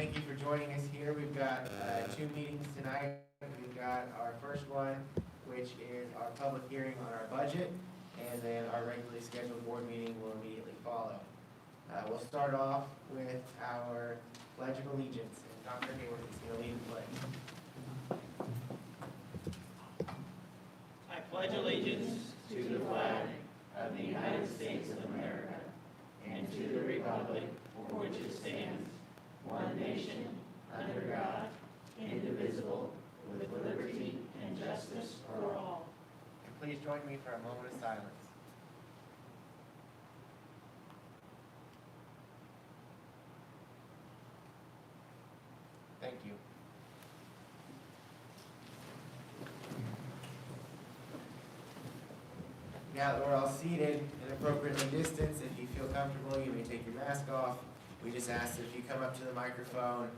thank you for joining us here. We've got two meetings tonight. We've got our first one, which is our public hearing on our budget, and then our regularly scheduled board meeting will immediately follow. We'll start off with our Pledge of Allegiance, and Dr. Hayward is going to lead the pledge. I pledge allegiance to the flag of the United States of America and to the republic for which it stands, one nation, under God, indivisible, with liberty and justice for all. And please join me for a moment of silence. Thank you. Now that we're all seated and appropriately distanced, if you feel comfortable, you may take your mask off. We just ask that if you come up to the microphone,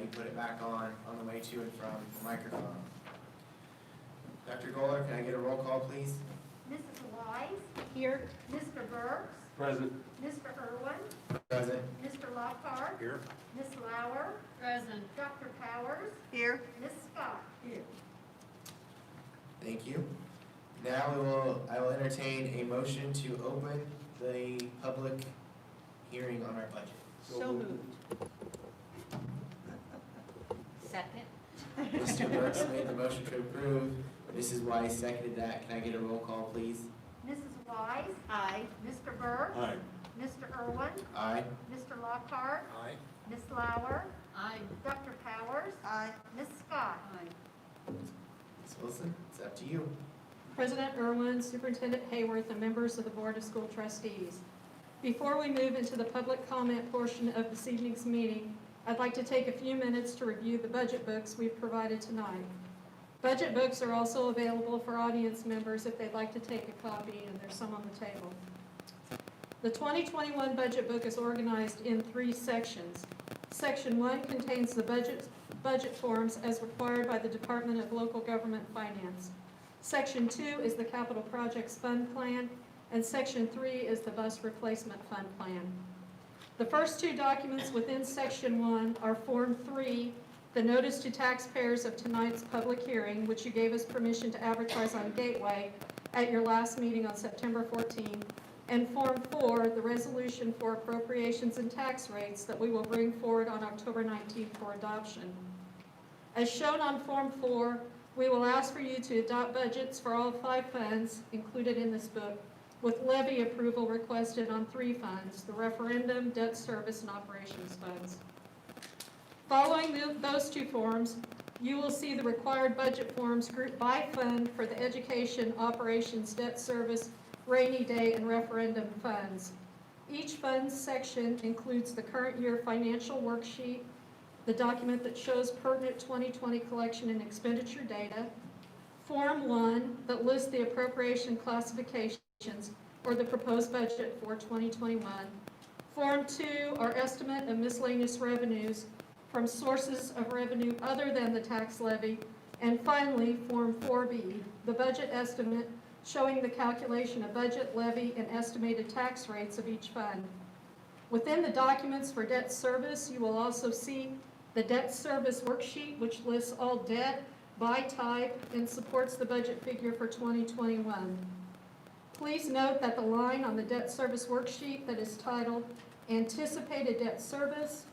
you put it back on the way to and from the microphone. Dr. Goller, can I get a roll call, please? Mrs. Wise? Here. Mr. Burks? Present. Mr. Irwin? Present. Mr. Lockhart? Here. Ms. Lauer? Present. Dr. Powers? Here. Ms. Scott? Here. Thank you. Now I will entertain a motion to open the public hearing on our budget. So moved. Second. Mr. Burks made the motion to approve. Mrs. Wise seconded that. Can I get a roll call, please? Mrs. Wise? Aye. Mr. Burks? Aye. Mr. Irwin? Aye. Mr. Lockhart? Aye. Ms. Lauer? Aye. Dr. Powers? Aye. Ms. Scott? Aye. Ms. Wilson, it's up to you. President Irwin, Superintendent Hayworth, and members of the Board of School Trustees. Before we move into the public comment portion of this evening's meeting, I'd like to take a few minutes to review the budget books we've provided tonight. Budget books are also available for audience members if they'd like to take a copy, and there's some on the table. The 2021 budget book is organized in 3 sections. Section 1 contains the budget forms as required by the Department of Local Government Finance. Section 2 is the Capital Projects Fund Plan, and Section 3 is the Bus Replacement Fund Plan. The first 2 documents within Section 1 are Form 3, the notice to taxpayers of tonight's public hearing, which you gave us permission to advertise on Gateway at your last meeting on September 14, and Form 4, the resolution for appropriations and tax rates that we will bring forward on October 19th for adoption. As shown on Form 4, we will ask for you to adopt budgets for all 5 funds included in this book, with levy approval requested on 3 funds, the referendum, debt service, and operations funds. Following those 2 forms, you will see the required budget forms grouped by fund for the education, operations, debt service, rainy day, and referendum funds. Each fund section includes the current year financial worksheet, the document that shows pertinent 2020 collection and expenditure data, Form 1 that lists the appropriation classifications or the proposed budget for 2021, Form 2 our estimate of miscellaneous revenues from sources of revenue other than the tax levy, and finally Form 4B, the budget estimate showing the calculation of budget, levy, and estimated tax rates of each fund. Within the documents for debt service, you will also see the debt service worksheet, which lists all debt by type and supports the budget figure for 2021. Please note that the line on the debt service worksheet that is titled Anticipated Debt Service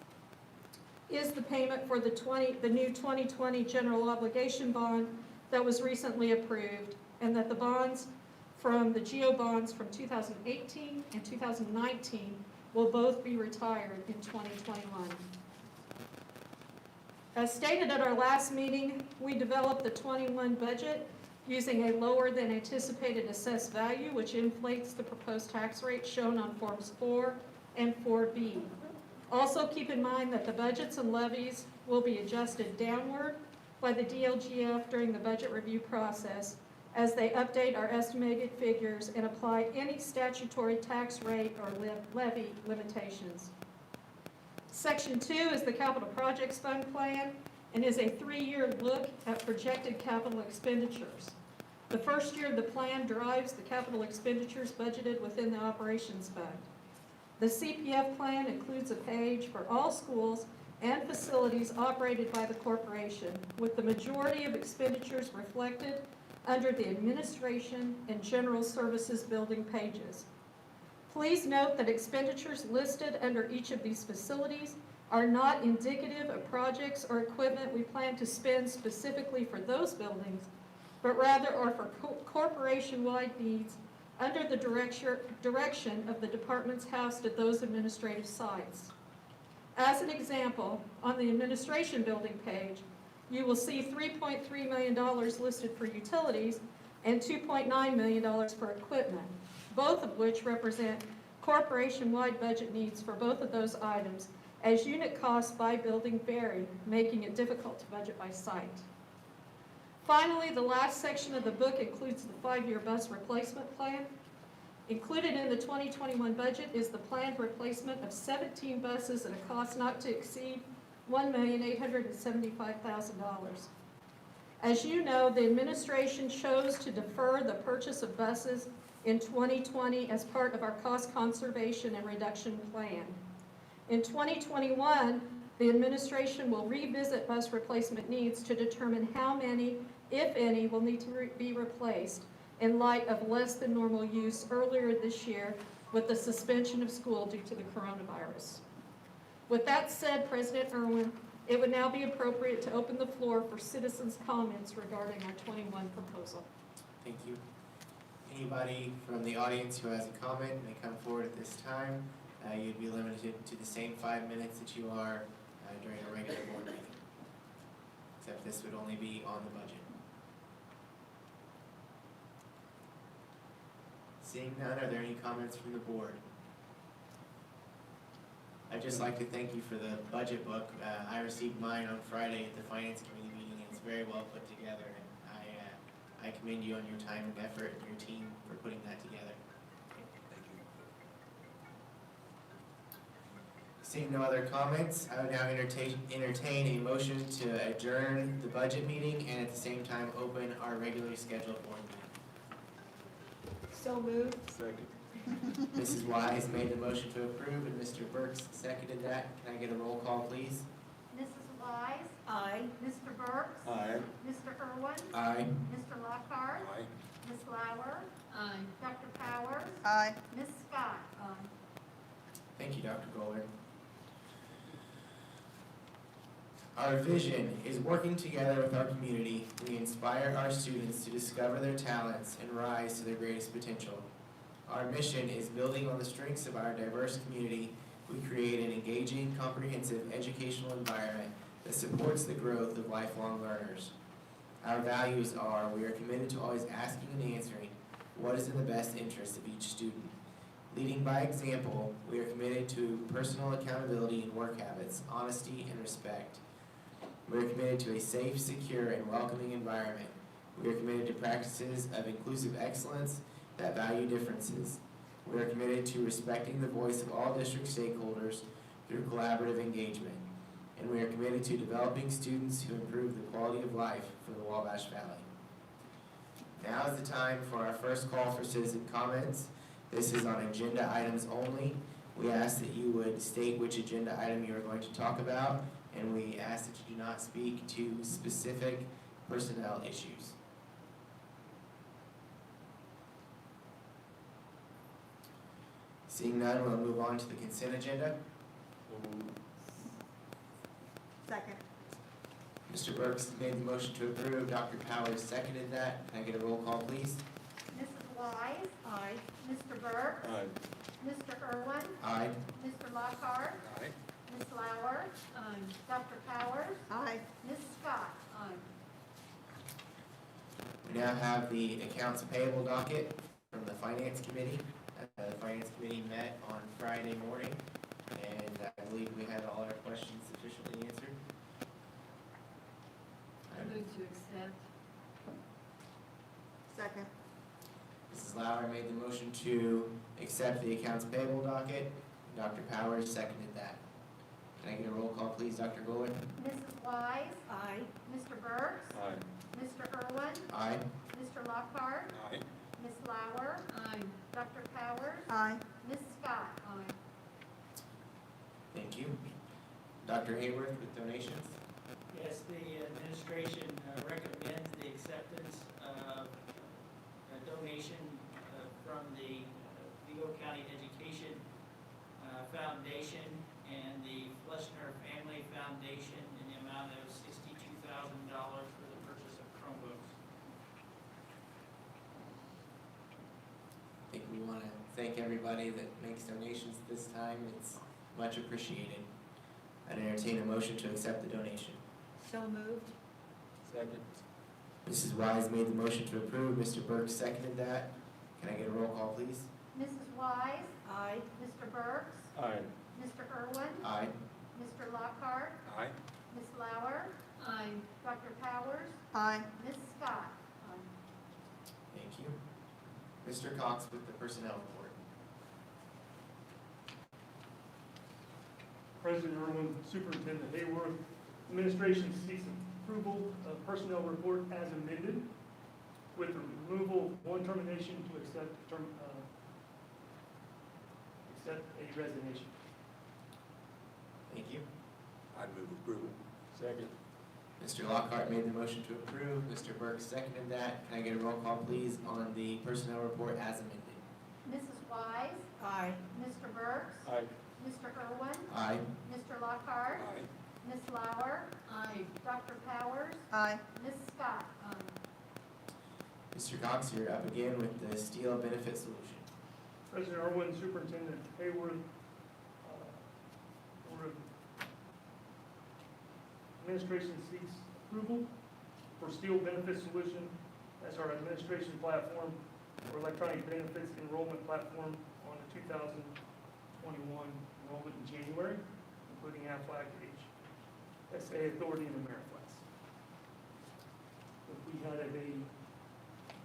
is the payment for the new 2020 general obligation bond that was recently approved, and that the bonds from the GEO bonds from 2018 and 2019 will both be retired in 2021. As stated at our last meeting, we developed the 21 budget using a lower than anticipated assessed value, which inflates the proposed tax rate shown on Forms 4 and 4B. Also keep in mind that the budgets and levies will be adjusted downward by the DLGF during the budget review process as they update our estimated figures and apply any statutory tax rate or levy limitations. Section 2 is the Capital Projects Fund Plan and is a 3-year look at projected capital expenditures. The first year of the plan drives the capital expenditures budgeted within the operations fund. The CPF plan includes a page for all schools and facilities operated by the corporation, with the majority of expenditures reflected under the Administration and General Services building pages. Please note that expenditures listed under each of these facilities are not indicative of projects or equipment we plan to spend specifically for those buildings, but rather are for corporation-wide needs under the direction of the departments housed at those administrative sites. As an example, on the administration building page, you will see $3.3 million listed for utilities and $2.9 million for equipment, both of which represent corporation-wide budget needs for both of those items, as unit costs by building vary, making it difficult to budget by site. Finally, the last section of the book includes the 5-year bus replacement plan. Included in the 2021 budget is the planned replacement of 17 buses at a cost not to exceed $1,875,000. As you know, the administration chose to defer the purchase of buses in 2020 as part of our cost conservation and reduction plan. In 2021, the administration will revisit bus replacement needs to determine how many, if any, will need to be replaced in light of less than normal use earlier this year with the suspension of school due to the coronavirus. With that said, President Irwin, it would now be appropriate to open the floor for citizens' comments regarding our 21 proposal. Thank you. Anybody from the audience who has a comment may come forward at this time. You'd be limited to the same 5 minutes that you are during a regular board meeting, except this would only be on the budget. Seeing none, are there any comments from the board? I'd just like to thank you for the budget book. I received mine on Friday at the Finance Committee meeting, and it's very well put together, and I commend you on your time and effort and your team for putting that together. Seeing no other comments, I would now entertain a motion to adjourn the budget meeting and at the same time open our regularly scheduled board meeting. So moved. Second. Mrs. Wise made the motion to approve and Mr. Burks seconded that. Can I get a roll call, please? Mrs. Wise, Aye. Mr. Burks, Aye. Mr. Irwin, Aye. Mr. Lockhart, Aye. Ms. Lauer, Aye. Dr. Powers, Aye. Ms. Scott. Aye. Thank you, Dr. Goller. Our vision is working together with our community. We inspire our students to discover their talents and rise to their greatest potential. Our mission is building on the strengths of our diverse community. We create an engaging, comprehensive educational environment that supports the growth of lifelong learners. Our values are: we are committed to always asking and answering what is in the best interest of each student. Leading by example, we are committed to personal accountability in work habits, honesty, and respect. We are committed to a safe, secure, and welcoming environment. We are committed to practices of inclusive excellence that value differences. We are committed to respecting the voice of all district stakeholders through collaborative engagement. And we are committed to developing students who improve the quality of life for the Wabash Valley. Now is the time for our first call for citizen comments. This is on agenda items only. We ask that you would state which agenda item you are going to talk about, and we ask that you do not speak to specific personnel issues. Seeing none, we'll move on to the consent agenda. Second. Mr. Burks made the motion to approve. Dr. Powers seconded that. Can I get a roll call, please? Mrs. Wise, Aye. Mr. Burks, Aye. Mr. Irwin, Aye. Mr. Lockhart, Aye. Ms. Lauer, Aye. Dr. Powers, Aye. Ms. Scott. Aye. We now have the accounts payable docket from the Finance Committee. The Finance Committee met on Friday morning, and I believe we had all our questions sufficiently answered. I move to accept. Second. Mrs. Lauer made the motion to accept the accounts payable docket. Dr. Powers seconded that. Can I get a roll call, please, Dr. Goller? Mrs. Wise, Aye. Mr. Burks, Aye. Mr. Irwin, Aye. Mr. Lockhart, Aye. Ms. Lauer, Aye. Dr. Powers, Aye. Ms. Scott. Aye. Thank you. Dr. Hayworth with donations. Yes, the administration recommends the acceptance of a donation from the Vigo County Education Foundation and the Fleshner Family Foundation in the amount of $62,000 for the purchase of Chromebooks. I think we want to thank everybody that makes donations this time. It's much appreciated. I'd entertain a motion to accept the donation. So moved. Second. Mrs. Wise made the motion to approve. Mr. Burks seconded that. Can I get a roll call, please? Mrs. Wise, Aye. Mr. Burks, Aye. Mr. Irwin, Aye. Mr. Lockhart, Aye. Ms. Lauer, Aye. Dr. Powers, Aye. Ms. Scott. Thank you. Mr. Cox with the personnel report. President Irwin, Superintendent Hayworth, administration seeks approval of personnel report as amended with the removal of one termination to accept a resignation. Thank you. I'd move approval. Second. Mr. Lockhart made the motion to approve. Mr. Burks seconded that. Can I get a roll call, please, on the personnel report as amended? Mrs. Wise, Aye. Mr. Burks, Aye. Mr. Irwin, Aye. Mr. Lockhart, Aye. Ms. Lauer, Aye. Dr. Powers, Aye. Ms. Scott. Mr. Cox, you're up again with the Steel Benefit Solution. President Irwin, Superintendent Hayworth, administration seeks approval for Steel Benefit Solution as our administration platform or electronic benefits enrollment platform on the 2021 enrollment in January, including Aflac, HSA Authority, and Ameriflex. If we had a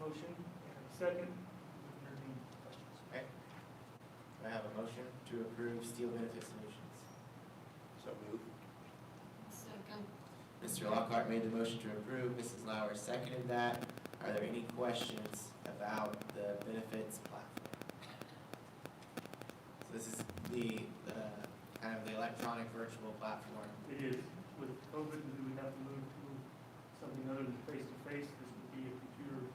motion and a second, we can entertain questions. Okay. Do I have a motion to approve Steel Benefit Solutions? So move. Second. Mr. Lockhart made the motion to approve. Mrs. Lauer seconded that. Are there any questions about the benefits platform? So this is the kind of the electronic virtual platform. It is. With COVID, we would have to move to something other than face-to-face. This would be a computer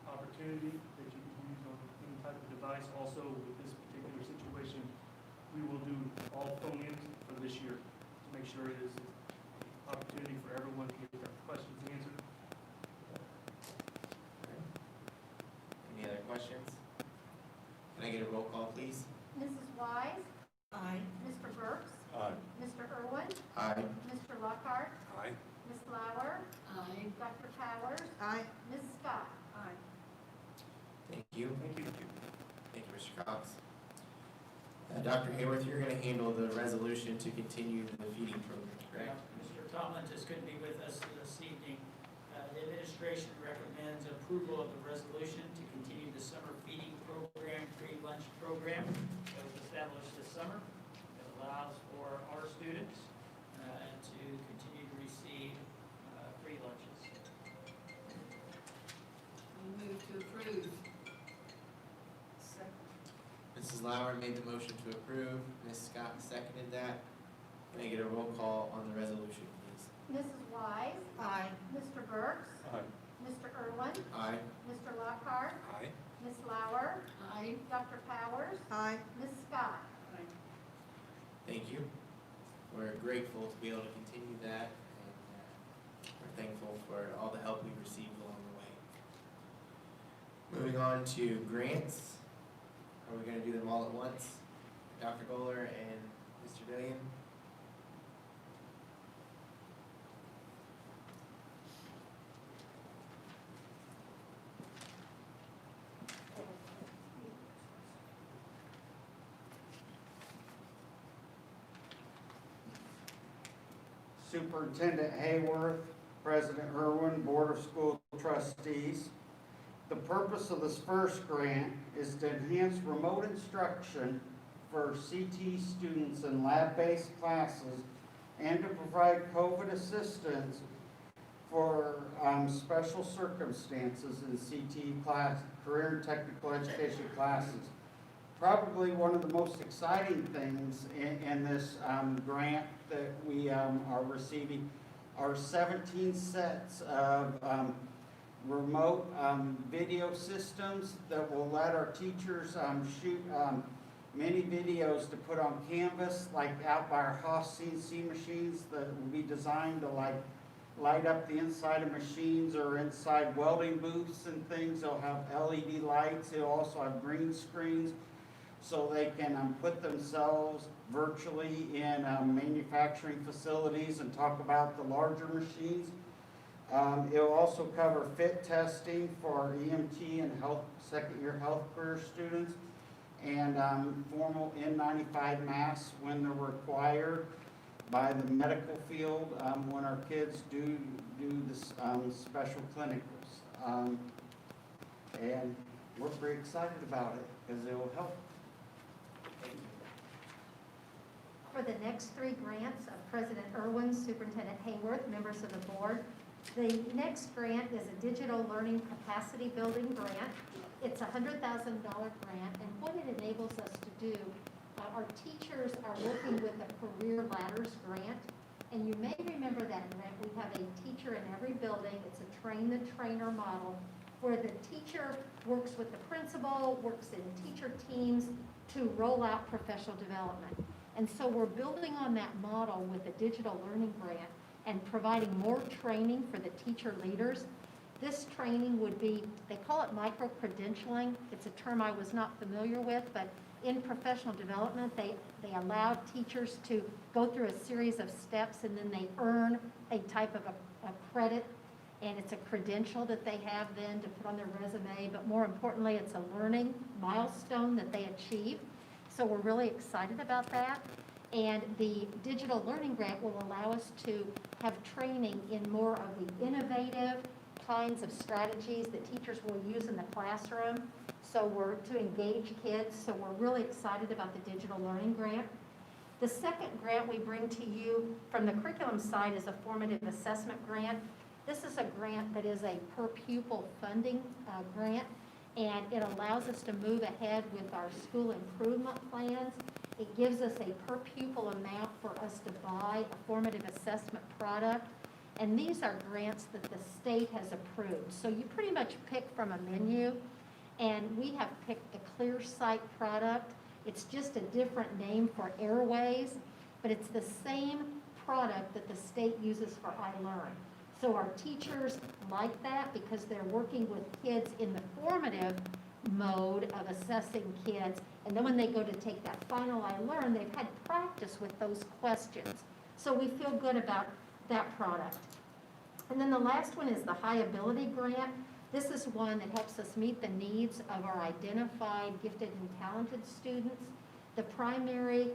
opportunity that you can use on any type of device. Also, with this particular situation, we will do all phone-ins for this year to make sure it is an opportunity for everyone to get their questions answered. Any other questions? Can I get a roll call, please? Mrs. Wise, Aye. Mr. Burks, Aye. Mr. Irwin, Aye. Mr. Lockhart, Aye. Ms. Lauer, Aye. Dr. Powers, Aye. Ms. Scott. Aye. Thank you. Thank you. Thank you, Mr. Cox. Dr. Hayworth, you're going to handle the resolution to continue the feeding program, correct? Mr. Tomlin just couldn't be with us this evening. The administration recommends approval of the resolution to continue the summer feeding program, free lunch program that was established this summer. It allows for our students to continue to receive free lunches. I move to approve. Second. Mrs. Lauer made the motion to approve. Ms. Scott seconded that. Can I get a roll call on the resolution, please? Mrs. Wise, Aye. Mr. Burks, Aye. Mr. Irwin, Aye. Mr. Lockhart, Aye. Ms. Lauer, Aye. Dr. Powers, Aye. Ms. Scott. Thank you. We're grateful to be able to continue that, and we're thankful for all the help we've received along the way. Moving on to grants. Are we going to do them all at once? Dr. Goller and Mr. Dillion? Superintendent Hayworth, President Irwin, Board of School Trustees. The purpose of this first grant is to enhance remote instruction for CT students in lab-based classes and to provide COVID assistance for special circumstances in CT class, career and technical education classes. probably one of the most exciting things in this grant that we are receiving are 17 sets of remote video systems that will let our teachers shoot many videos to put on canvas, like out by our Haas CNC machines that will be designed to light up the inside of machines or inside welding booths and things. They'll have LED lights. They'll also have green screens so they can put themselves virtually in manufacturing facilities and talk about the larger machines. It'll also cover fit testing for our EMT and second-year health career students, and formal N95 masks when they're required by the medical field when our kids do the special clinicals. And we're very excited about it because it will help. Thank you. For the next three grants of President Irwin, Superintendent Hayworth, members of the board, the next grant is a digital learning capacity building grant. It's a $100,000 grant, and what it enables us to do, our teachers are working with a Career Ladders grant, and you may remember that grant. We have a teacher in every building. It's a train-the-trainer model where the teacher works with the principal, works in teacher teams to roll out professional development. And so we're building on that model with a digital learning grant and providing more training for the teacher leaders. This training would be, they call it micro-credentialing. It's a term I was not familiar with, but in professional development, they allow teachers to go through a series of steps, and then they earn a type of a credit, and it's a credential that they have then to put on their resume, but more importantly, it's a learning milestone that they achieve. So we're really excited about that. And the digital learning grant will allow us to have training in more of the innovative kinds of strategies that teachers will use in the classroom. So we're to engage kids. So we're really excited about the digital learning grant. The second grant we bring to you from the curriculum side is a formative assessment grant. This is a grant that is a per pupil funding grant, and it allows us to move ahead with our school improvement plans. It gives us a per pupil amount for us to buy a formative assessment product. And these are grants that the state has approved. So you pretty much pick from a menu, and we have picked the ClearSight product. It's just a different name for Airways, but it's the same product that the state uses for iLearn. So our teachers like that because they're working with kids in the formative mode of assessing kids, and then when they go to take that final iLearn, they've had practice with those questions. So we feel good about that product. And then the last one is the High Ability Grant. This is one that helps us meet the needs of our identified gifted and talented students. The primary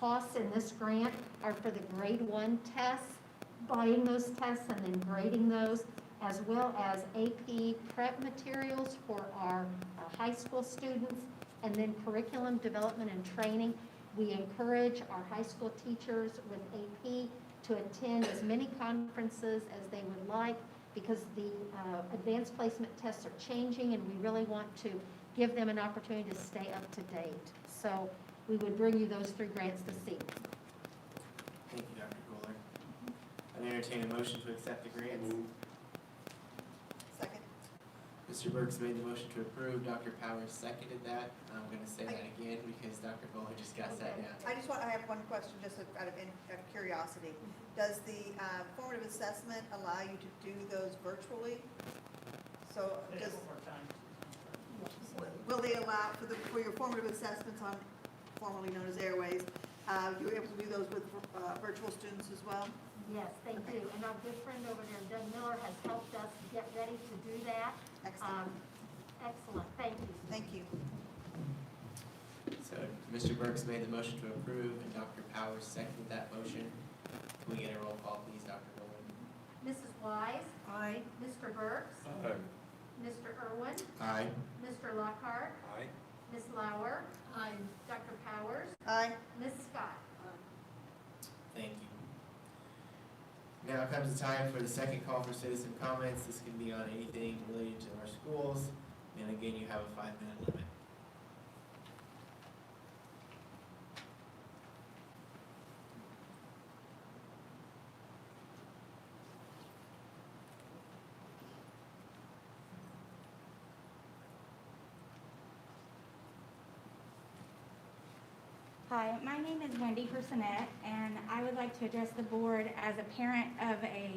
costs in this grant are for the grade 1 tests, buying those tests and then grading those, as well as AP prep materials for our high school students, and then curriculum development and training. We encourage our high school teachers with AP to attend as many conferences as they would like because the advanced placement tests are changing, and we really want to give them an opportunity to stay up to date. So we would bring you those three grants this evening. Thank you, Dr. Kohler. I entertain a motion to accept the grants. Second. Mr. Burks made the motion to approve. Dr. Powers seconded that. I'm going to say that again because Dr. Kohler just got sat down. I have one question, just out of curiosity. Does the formative assessment allow you to do those virtually? So just, will they allow, for your formative assessments on, formerly known as Airways, you're able to do those with virtual students as well? Yes, they do. And our good friend over there, Doug Miller, has helped us get ready to do that. Excellent. Excellent. Thank you. Thank you. So Mr. Burks made the motion to approve and Dr. Powers seconded that motion. Can we get a roll call, please, Dr. Kohler? Mrs. Wise, Aye. Mr. Burks, Aye. Mr. Irwin, Aye. Mr. Lockhart, Aye. Ms. Lauer, Aye. Dr. Powers, Aye. Ms. Scott. Thank you. Now comes the time for the second call for citizen comments. This can be on anything related to our schools. And again, you have a 5-minute limit. Hi, my name is Wendy Personette, and I would like to address the board as a parent of a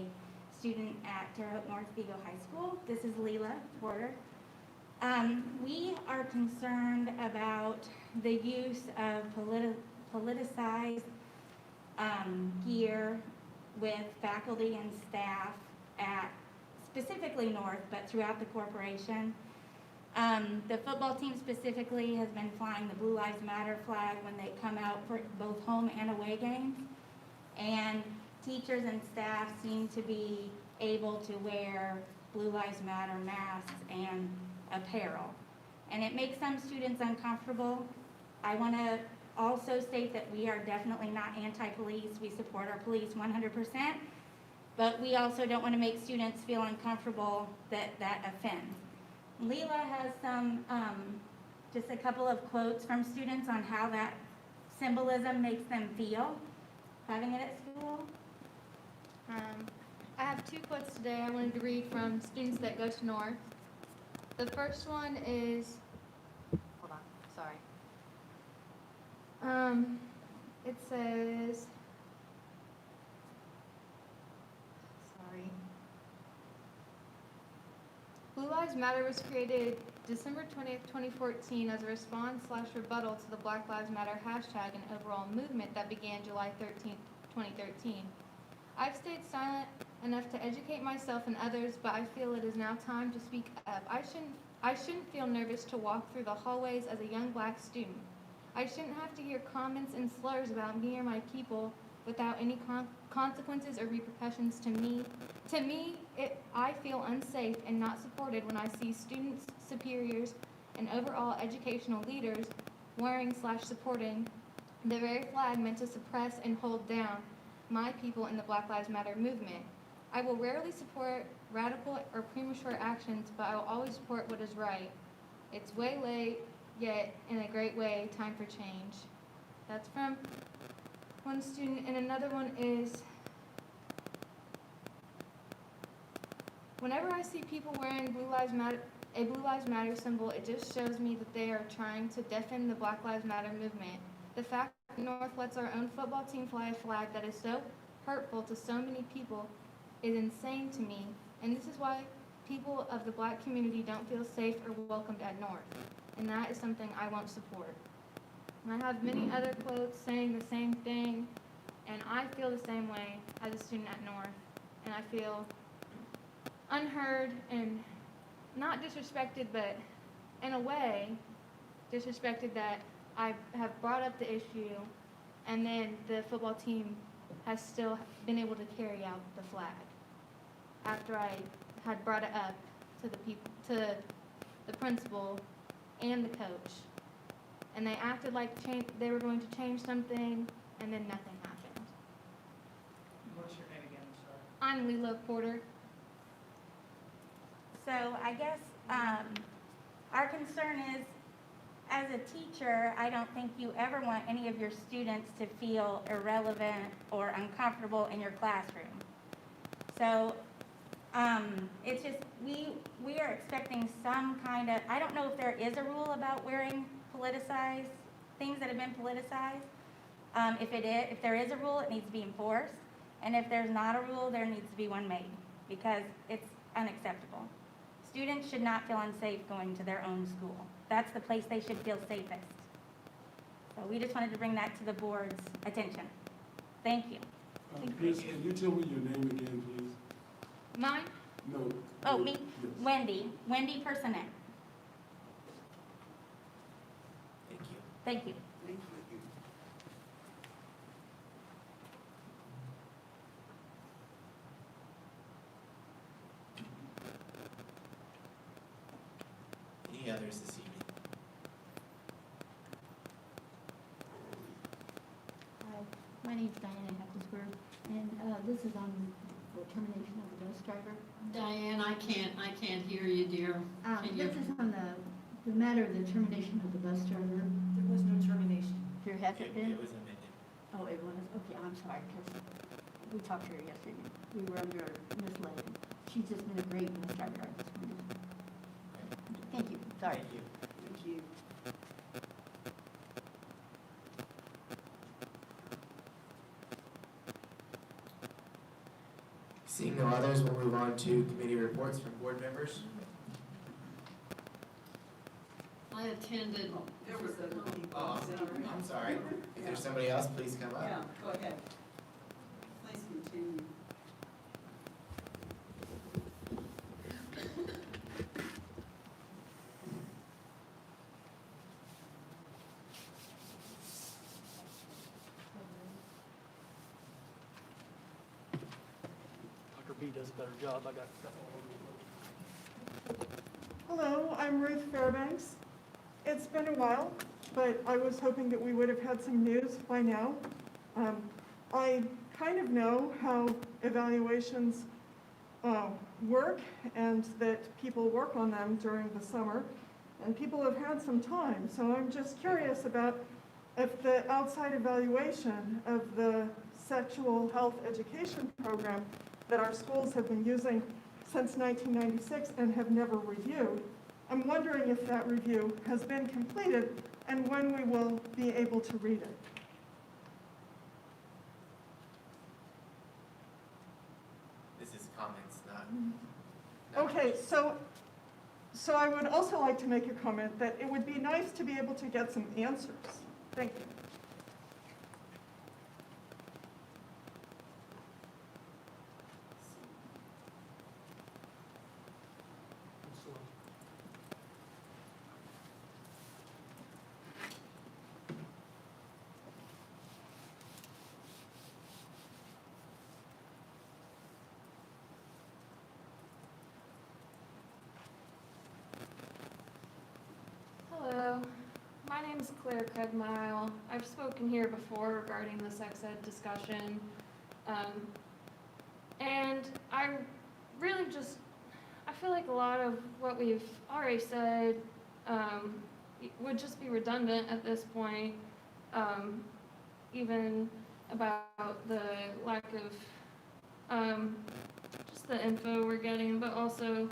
student at Terre Haute North Vigo High School. This is Leela Porter. We are concerned about the use of politicized gear with faculty and staff at specifically North, but throughout the corporation. The football team specifically has been flying the Blue Lives Matter flag when they come out for both home and away games. And teachers and staff seem to be able to wear Blue Lives Matter masks and apparel. And it makes some students uncomfortable. I want to also state that we are definitely not anti-police. We support our police 100%. But we also don't want to make students feel uncomfortable that offends. Leela has some, just a couple of quotes from students on how that symbolism makes them feel, having it at school. I have 2 quotes today I wanted to read from students that go to North. The first one is, hold on, sorry. It says, sorry. Blue Lives Matter was created December 20th, 2014 as a response/rebuttal to the Black Lives Matter hashtag and overall movement that began July 13th, 2013. I've stayed silent enough to educate myself and others, but I feel it is now time to speak up. I shouldn't feel nervous to walk through the hallways as a young black student. I shouldn't have to hear comments and slurs about me or my people without any consequences or repercussions to me. To me, I feel unsafe and not supported when I see students, superiors, and overall educational leaders wearing/supporting the very flag meant to suppress and hold down my people in the Black Lives Matter movement. I will rarely support radical or premature actions, but I will always support what is right. It's way late, yet in a great way, time for change. That's from one student, and another one is, whenever I see people wearing a Blue Lives Matter symbol, it just shows me that they are trying to deafen the Black Lives Matter movement. The fact that North lets our own football team fly a flag that is so hurtful to so many people is insane to me, and this is why people of the black community don't feel safe or welcomed at North, and that is something I won't support. And I have many other quotes saying the same thing, and I feel the same way as a student at North, and I feel unheard and not disrespected, but in a way disrespected that I have brought up the issue, and then the football team has still been able to carry out the flag after I had brought it up to the principal and the coach, and they acted like they were going to change something, and then nothing happened. What's your name again, sorry? I'm Leela Porter. So I guess our concern is, as a teacher, I don't think you ever want any of your students to feel irrelevant or uncomfortable in your classroom. So it's just, we are expecting some kind of, I don't know if there is a rule about wearing politicized, things that have been politicized. If there is a rule, it needs to be enforced. And if there's not a rule, there needs to be one made, because it's unacceptable. Students should not feel unsafe going to their own school. That's the place they should feel safest. So we just wanted to bring that to the board's attention. Thank you. Please, can you tell me your name again, please? Mine? No. Oh, me? Yes. Wendy Personette. Thank you. Thank you. Any others this evening? Hi, my name's Diana Hacklesburg, and this is on the termination of the bus driver. Diane, I can't hear you, dear. Can you- This is on the matter of the termination of the bus driver. There was no termination. There hasn't been? It was amended. Oh, it was, okay, I'm sorry, because we talked to her yesterday. We were under misled. She's just been a great bus driver. I just wanted to- Thank you, sorry. Thank you. Thank you. Seeing no others, we'll move on to committee reports from board members. I attended. Oh, I'm sorry. If there's somebody else, please come up. Yeah, go ahead. Please continue. Dr. B does a better job, I got stuff all over. Hello, I'm Ruth Fairbanks. It's been a while, but I was hoping that we would have had some news by now. I kind of know how evaluations work and that people work on them during the summer, and people have had some time. So I'm just curious about if the outside evaluation of the sexual health education program that our schools have been using since 1996 and have never reviewed, I'm wondering if that review has been completed and when we will be able to read it. This is comments, not. Okay, so I would also like to make a comment that it would be nice to be able to get some answers. Thank you. Hello, my name is Claire Craigmile. I've spoken here before regarding the sex ed discussion. And I really I feel like a lot of what we've already said would just be redundant at this point, even about the lack of just the info we're getting, but also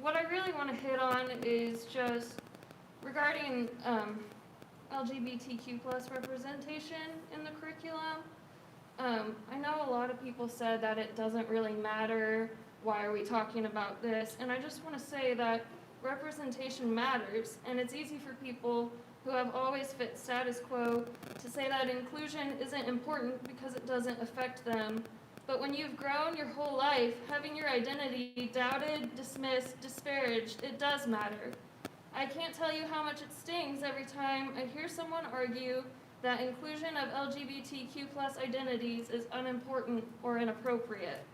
what I really want to hit on is just regarding LGBTQ plus representation in the curriculum. I know a lot of people said that it doesn't really matter, why are we talking about this? And I just want to say that representation matters, and it's easy for people who have always fit status quo to say that inclusion isn't important because it doesn't affect them. But when you've grown your whole life, having your identity doubted, dismissed, disparaged, it does matter. I can't tell you how much it stings every time I hear someone argue that inclusion of LGBTQ plus identities is unimportant or inappropriate.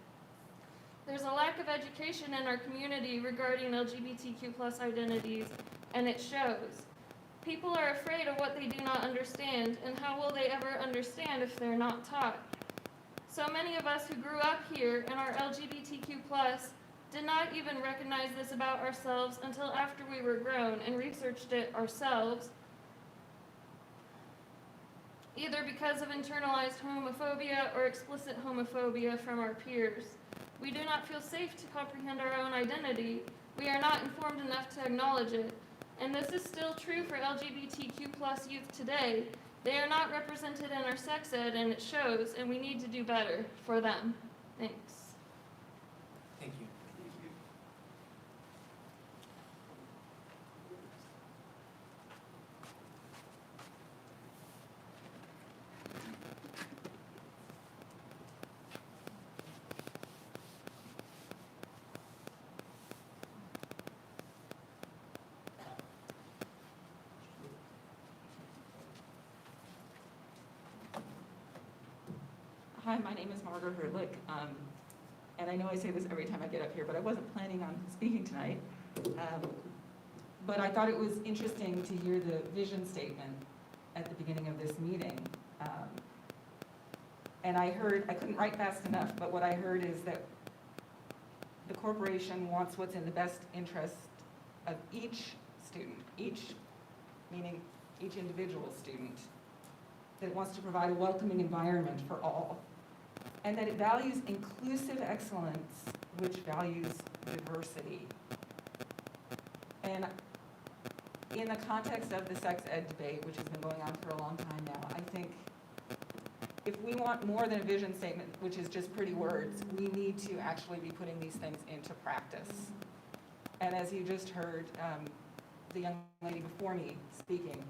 There's a lack of education in our community regarding LGBTQ plus identities, and it shows. People are afraid of what they do not understand, and how will they ever understand if they're not taught? So many of us who grew up here and are LGBTQ plus did not even recognize this about ourselves until after we were grown and researched it ourselves, either because of internalized homophobia or explicit homophobia from our peers. We do not feel safe to comprehend our own identity. We are not informed enough to acknowledge it. And this is still true for LGBTQ plus youth today. They are not represented in our sex ed, and it shows, and we need to do better for them. Thanks. Thank you. Hi, my name is Margaret Herdlick, and I know I say this every time I get up here, but I wasn't planning on speaking tonight. But I thought it was interesting to hear the vision statement at the beginning of this meeting. And I couldn't write fast enough, but what I heard is that the corporation wants what's in the best interest of each student, meaning each individual student, that it wants to provide a welcoming environment for all, and that it values inclusive excellence, which values diversity. And in the context of the sex ed debate, which has been going on for a long time now, I think if we want more than a vision statement, which is just pretty words, we need to actually be putting these things into practice. And as you just heard the young lady before me speaking,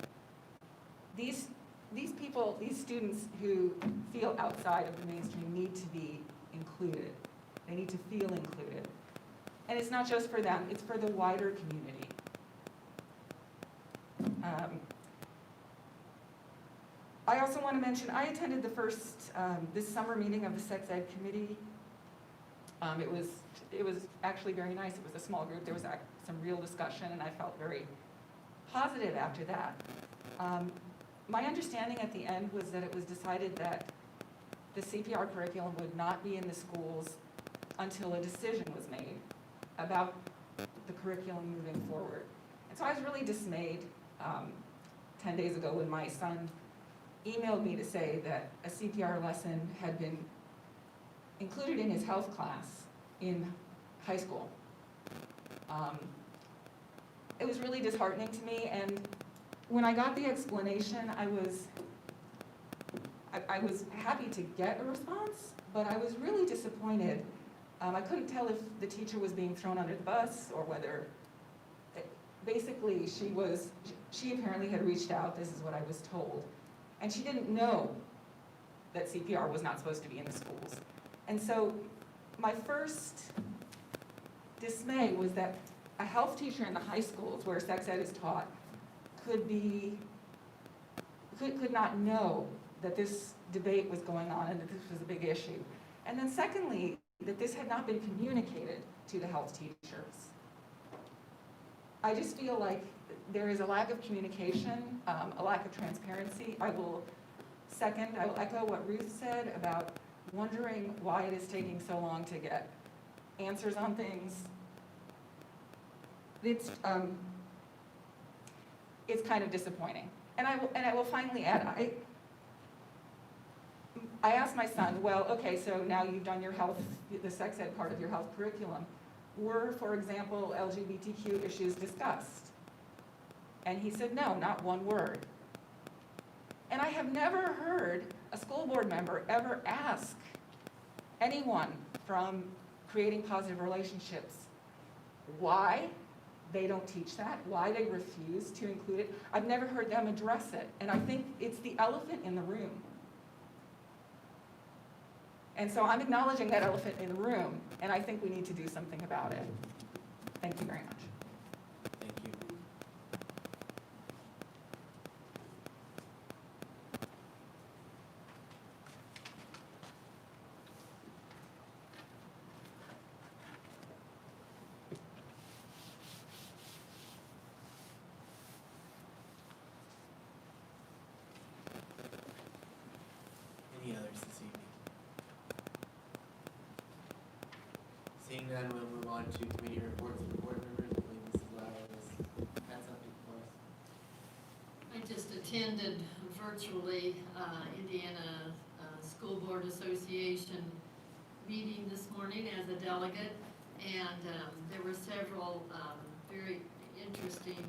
these people, these students who feel outside of the mainstream need to be included. They need to feel included. And it's not just for them, it's for the wider community. I also want to mention, I attended the first, this summer meeting of the Sex Ed Committee. It was actually very nice. It was a small group. There was some real discussion, and I felt very positive after that. My understanding at the end was that it was decided that the CPR curriculum would not be in the schools until a decision was made about the curriculum moving forward. And so I was really dismayed 10 days ago when my son emailed me to say that a CPR lesson had been included in his health class in high school. It was really disheartening to me, and when I got the explanation, I was happy to get a response, but I was really disappointed. I couldn't tell if the teacher was being thrown under the bus or whether, basically she apparently had reached out, this is what I was told, and she didn't know that CPR was not supposed to be in the schools. And so my first dismay was that a health teacher in the high schools where sex ed is taught could not know that this debate was going on and that this was a big issue. And then secondly, that this had not been communicated to the health teachers. I just feel like there is a lack of communication, a lack of transparency. I will echo what Ruth said about wondering why it is taking so long to get answers on things. It's kind of disappointing. And I will finally add, I asked my son, well, okay, so now you've done your health, the sex ed part of your health curriculum. Were, for example, LGBTQ issues discussed? And he said, no, not one word. And I have never heard a school board member ever ask anyone from Creating Positive Relationships why they don't teach that, why they refuse to include it. I've never heard them address it. And I think it's the elephant in the room. And so I'm acknowledging that elephant in the room, and I think we need to do something about it. Thank you very much. Thank you. Any others this evening? Seeing none, we'll move on to committee reports of the board members. I believe Mrs. Lauer had something for us. I just attended virtually Indiana School Board Association meeting this morning as a delegate, and there were several very interesting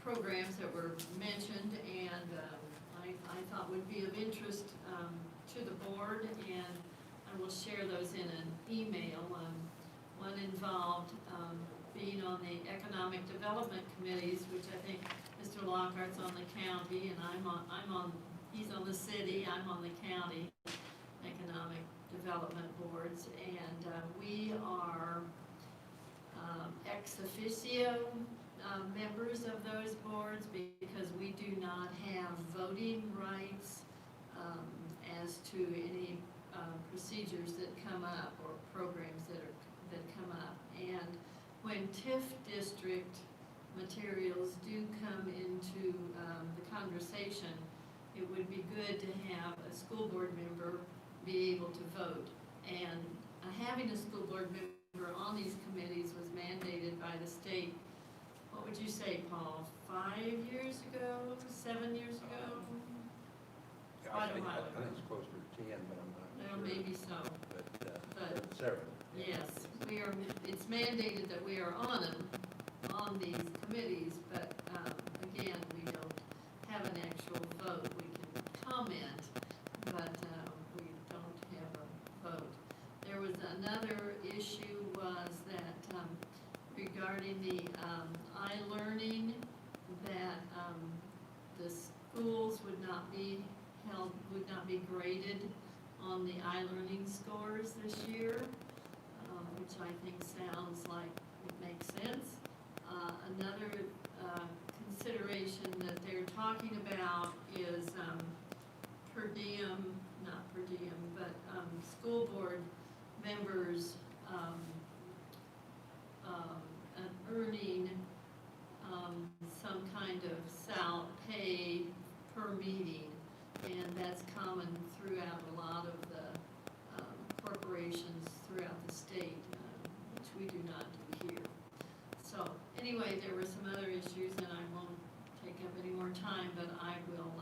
programs that were mentioned, and I thought would be of interest to the board, and I will share those in an email. One involved being on the economic development committees, which I think Mr. Lockhart's on the county, and he's on the city, I'm on the county economic development boards, and we are ex officio members of those boards because we do not have voting rights as to any procedures that come up or programs that come up. And when TIF district materials do come into the conversation, it would be good to have a school board member be able to vote. And having a school board member on these committees was mandated by the state. What would you say, Paul? 5 years ago? 7 years ago? I think it's closer to 10, but I'm not Well, sure. maybe so. But several. Yes, it's mandated that we are on these committees, but again, we don't have an actual vote. We can comment, but we don't have a vote. There was another issue was that regarding the I-learning, that the schools would not be graded on the I-learning scores this year, which I think sounds like it makes sense. Another consideration that they're talking about is per diem, not per diem, but school board members earning some kind of pay per meeting, and that's common throughout a lot of the corporations throughout the state, which we do not do here. So anyway, there were some other issues, and I won't take up any more time, but I will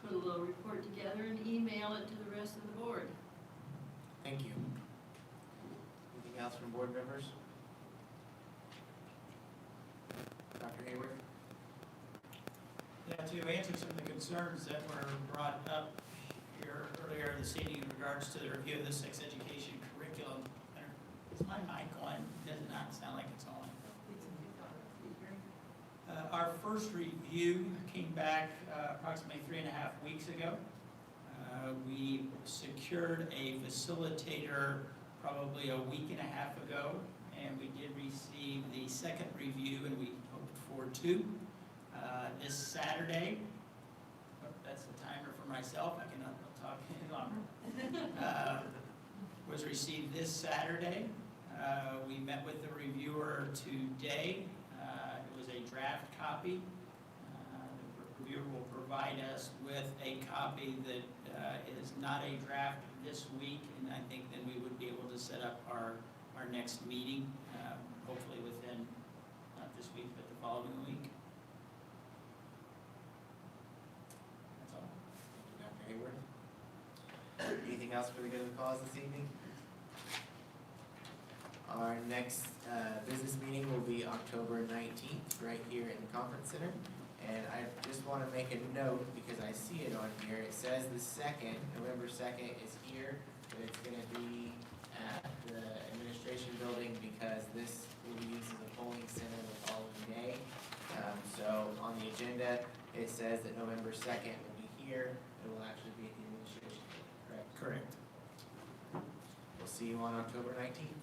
put a little report together and email it to the rest of the board. Thank you. Anything else from board members? Dr. Hayward? Yeah, to answer some of the concerns that were brought up here earlier this evening in regards to the review of the sex education curriculum. Is my mic on? Does it not sound like it's on? Our first review came back approximately 3.5 weeks ago. We secured a facilitator probably a week and a half ago, and we did receive the second review, and we hoped for two. This Saturday, that's the timer for myself, I cannot talk any longer, was received this Saturday. We met with the reviewer today. It was a draft copy. The reviewer will provide us with a copy that is not a draft this week, and I think then we would be able to set up our next meeting, hopefully within, not this week, but the following week. That's all. Dr. Hayward? Anything else for the good of the cause this evening? Our next business meeting will be October 19th, right here in the conference center. And I just want to make a note, because I see it on here, it says the 2nd, November 2nd is here, but it's going to be at the administration building because this will be used as a polling center the following day. So on the agenda, it says that November 2nd will be here, it will actually be at the administration building, correct? Correct. We'll see you on October 19th.